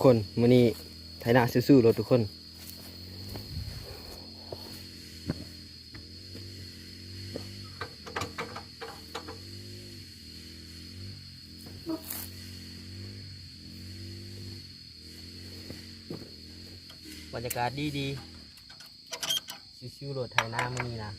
คนมื้อนี้ไถนาสู้ๆรถทุกคนบรรยากาศดีๆชิวๆรถไถนามื้อนี้นะ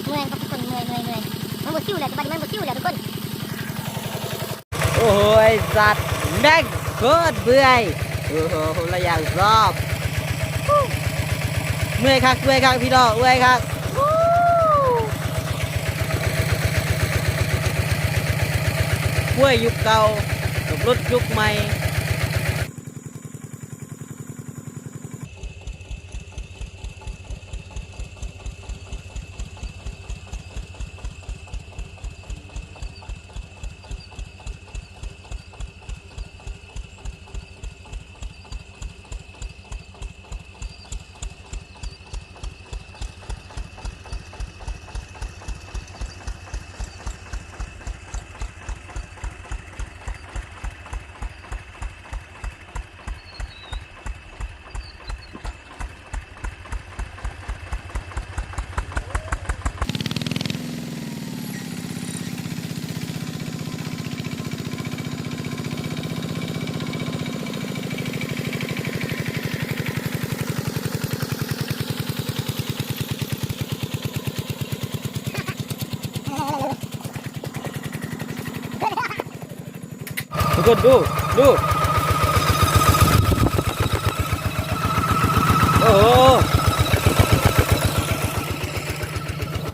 เมื่อยครับทุกคนเมื่อยมันบดซิ่วแหละแต่บัดนี้มันบดซิ่วแหละทุกคนโอ้ยสัตว์แม่งโคตรเบื่อโอ้โหคนละอย่างรอบเมื่อยคักพี่น้องเมื่อยคักกล้วยยุคเก่ากับรถยุคใหม่ทุกคนดูโอ้โห